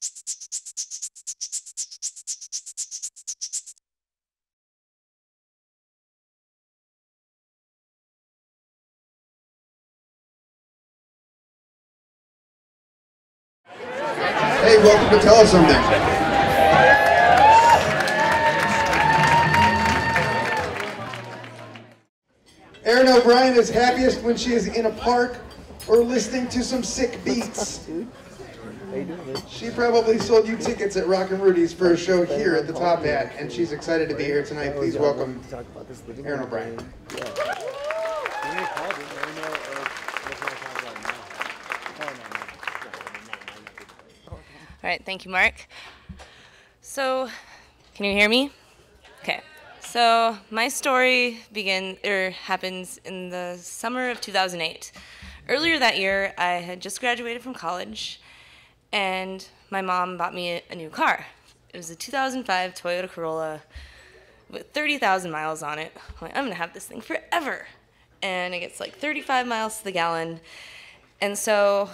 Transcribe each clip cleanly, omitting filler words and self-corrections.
Hey, welcome to Tell Us Something. Erin O'Brien is happiest when she is in a park or listening to some sick beats. She probably sold you tickets at Rock and Rudy's for a show here at the Top Hat, and she's excited to be here tonight. Please welcome Erin O'Brien. All right, thank you, Mark. So, can you hear me? Okay. So, my story happens in the summer of 2008. Earlier that year, I had just graduated from college, and my mom bought me a new car. It was a 2005 Toyota Corolla with 30,000 miles on it. I'm like, I'm gonna have this thing forever. And it gets like 35 miles to the gallon. And so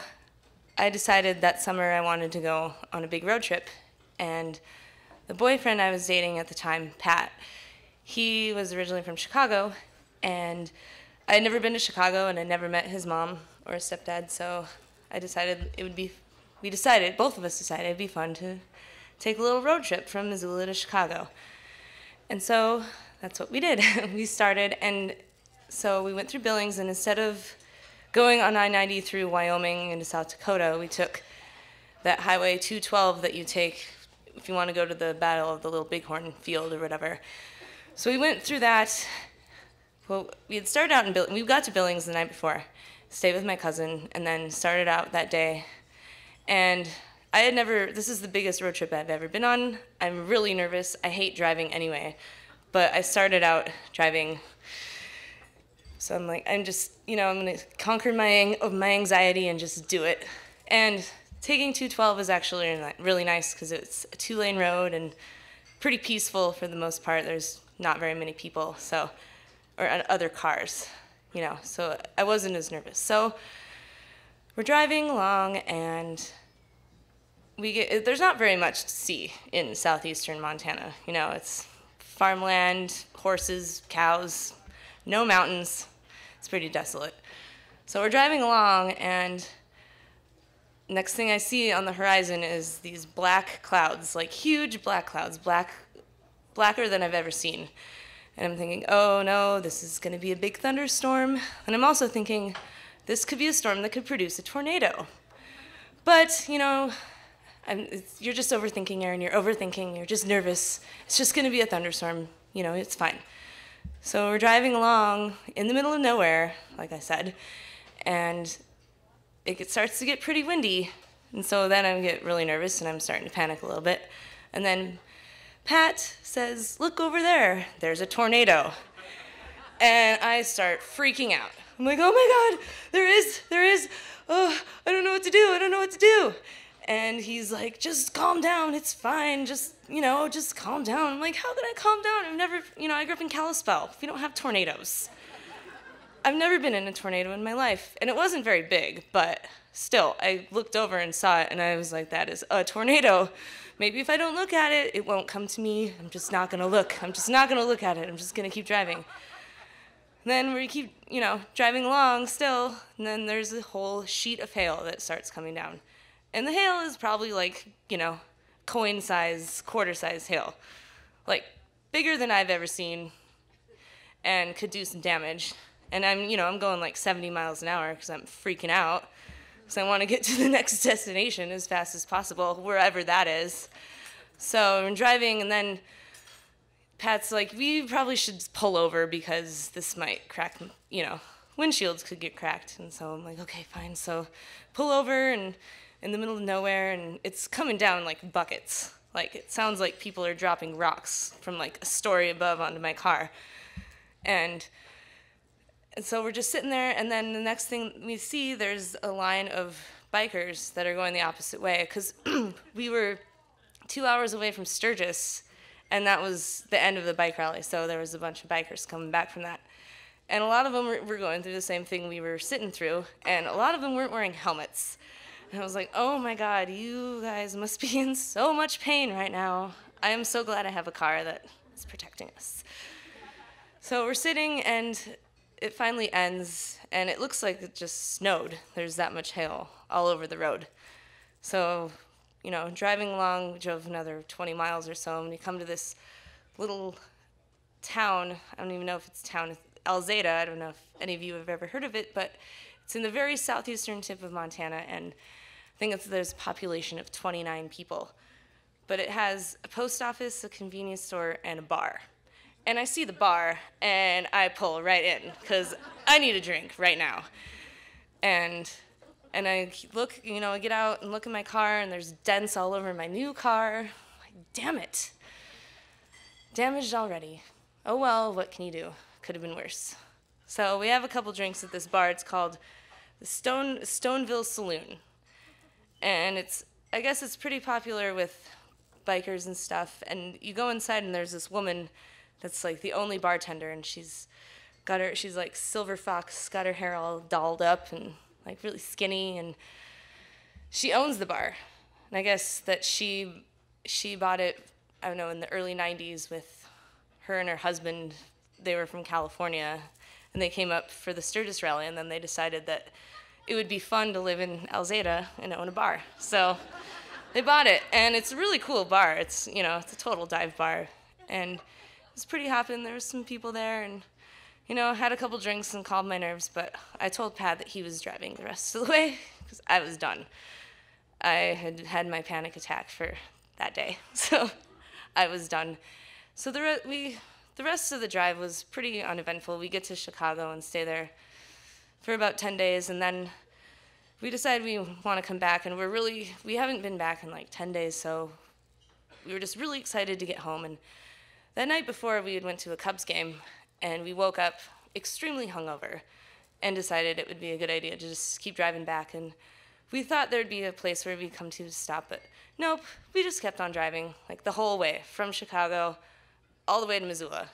I decided that summer I wanted to go on a big road trip. And the boyfriend I was dating at the time, Pat, he was originally from Chicago, and I had never been to Chicago, and I never met his mom or his stepdad, so both of us decided it'd be fun to take a little road trip from Missoula to Chicago. And so that's what we did. We started, and so we went through Billings, and instead of going on I-90 through Wyoming into South Dakota, we took that Highway 212 that you take if you want to go to the Battle of the Little Bighorn Field or whatever. So we went through that. Well, we had started out in Billings. We got to Billings the night before, stayed with my cousin, and then started out that day. And this is the biggest road trip I've ever been on. I'm really nervous. I hate driving anyway. But I started out driving. So I'm like, I'm going to conquer my anxiety and just do it. And taking 212 is actually really nice because it's a 2-lane road and pretty peaceful for the most part. There's not very many people, or other cars, so I wasn't as nervous. So we're driving along, and there's not very much to see in southeastern Montana. It's farmland, horses, cows, no mountains. It's pretty desolate. So we're driving along, and next thing I see on the horizon is these black clouds, like huge black clouds, blacker than I've ever seen. And I'm thinking, oh no, this is going to be a big thunderstorm. And I'm also thinking, this could be a storm that could produce a tornado. But, you're just overthinking, Erin. You're overthinking. You're just nervous. It's just going to be a thunderstorm. It's fine. So we're driving along in the middle of nowhere, like I said, and it starts to get pretty windy. And so then I get really nervous, and I'm starting to panic a little bit. And then Pat says, look over there, there's a tornado. And I start freaking out. I'm like, oh my God, there is, oh, I don't know what to do. And he's like, just calm down, it's fine, just calm down. I'm like, how can I calm down? I grew up in Kalispell, we don't have tornadoes. I've never been in a tornado in my life, and it wasn't very big, but still, I looked over and saw it, and I was like, that is a tornado. Maybe if I don't look at it, it won't come to me. I'm just not gonna look. I'm just not gonna look at it. I'm just gonna keep driving. And then we keep, driving along still, and then there's a whole sheet of hail that starts coming down. And the hail is probably like, coin size, quarter size hail. Like, bigger than I've ever seen, and could do some damage. And I'm going like 70 miles an hour because I'm freaking out. So I want to get to the next destination as fast as possible, wherever that is. So I'm driving, and then Pat's like, we probably should pull over because this might crack, windshields could get cracked. And so I'm like, okay, fine. So pull over, and in the middle of nowhere, and it's coming down like buckets. Like, it sounds like people are dropping rocks from like a story above onto my car. And so we're just sitting there, and then the next thing we see, there's a line of bikers that are going the opposite way, because we were 2 hours away from Sturgis, and that was the end of the bike rally, so there was a bunch of bikers coming back from that. And a lot of them were going through the same thing we were sitting through, and a lot of them weren't wearing helmets. And I was like, oh my God, you guys must be in so much pain right now. I am so glad I have a car that is protecting us. So we're sitting, and it finally ends, and it looks like it just snowed. There's that much hail all over the road. So, you know, driving along, we drove another 20 miles or so, and we come to this little town. I don't even know if it's a town. Alzada. I don't know if any of you have ever heard of it, but it's in the very southeastern tip of Montana, and I think there's a population of 29 people. But it has a post office, a convenience store, and a bar. And I see the bar, and I pull right in, because I need a drink right now. And I look, you know, I get out and look at my car, and there's dents all over my new car. I'm like, damn it. Damaged already. Oh well, what can you do? Could have been worse. So we have a couple drinks at this bar. It's called the Stoneville Saloon. And I guess it's pretty popular with bikers and stuff. And you go inside, and there's this woman that's like the only bartender, and she's like silver fox, got her hair all dolled up and like really skinny, and she owns the bar. And I guess that she bought it, I don't know, in the early 90s with her and her husband. They were from California, and they came up for the Sturgis rally, and then they decided that it would be fun to live in Alzada and own a bar. So they bought it, and it's a really cool bar. It's, you know, it's a total dive bar, and it was pretty hopping. There was some people there, and, you know, had a couple drinks and calmed my nerves, but I told Pat that he was driving the rest of the way because I was done. I had had my panic attack for that day, so I was done. So the rest of the drive was pretty uneventful. We get to Chicago and stay there for about 10 days, and then we decided we want to come back, and we haven't been back in like 10 days, so we were just really excited to get home. And that night before, we had went to a Cubs game, and we woke up extremely hungover and decided it would be a good idea to just keep driving back. And we thought there'd be a place where we'd come to stop, but nope, we just kept on driving like the whole way from Chicago all the way to Missoula.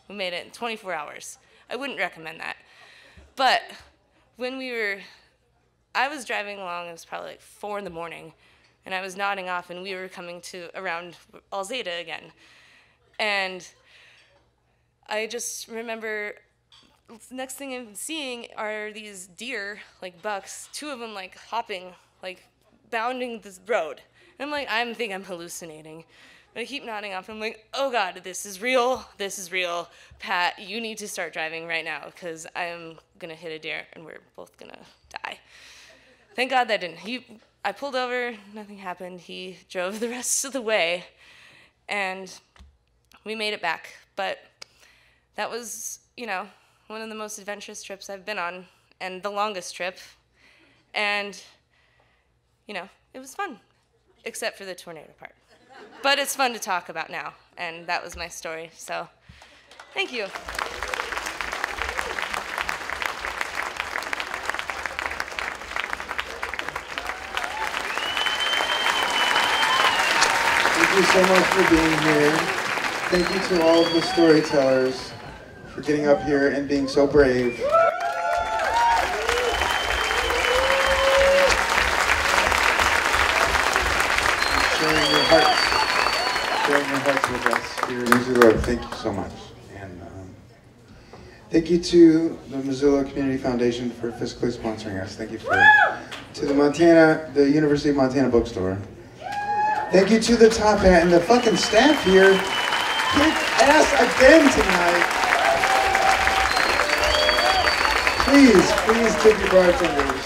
We made it in 24 hours. I wouldn't recommend that. But I was driving along, it was probably like 4 in the morning, and I was nodding off, and we were coming to around Alzada again. And I just remember, the next thing I'm seeing are these deer, like bucks, 2 of them like hopping, like bounding this road. And I'm like, I think I'm hallucinating. But I keep nodding off, and I'm like, oh God, this is real, this is real. Pat, you need to start driving right now, because I'm gonna hit a deer, and we're both gonna die. Thank God that didn't. I pulled over, nothing happened. He drove the rest of the way, and we made it back. But that was, you know, one of the most adventurous trips I've been on, and the longest trip. And, you know, it was fun, except for the tornado part. But it's fun to talk about now, and that was my story. So, thank you. Thank you so much for being here. Thank you to all of the storytellers for getting up here and being so brave. Sharing your hearts with us here in Missoula. Thank you so much. And thank you to the Missoula Community Foundation for fiscally sponsoring us. Thank you to the University of Montana Bookstore. Thank you to the Top Hat and the fucking staff here. Kick ass again tonight. Please tip your bartenders.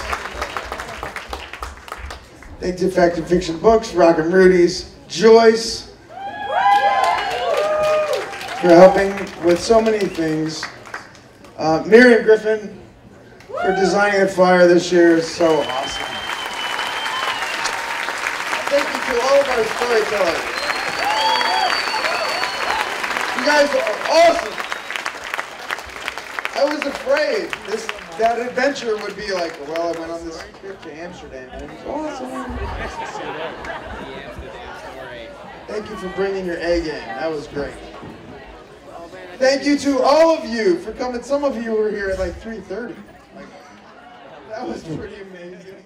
Thanks to Fact and Fiction Books, Rockin' Rudy's, Joyce, for helping with so many things. Miriam Griffin for designing the flyer this year is so awesome. Thank you to all of our storytellers. You guys are awesome. I was afraid that adventure would be like, well, I went on this trip to Amsterdam, and it was awesome. Thank you for bringing your A game. That was great. Thank you to all of you for coming. Some of you were here at like 3:30. That was pretty amazing.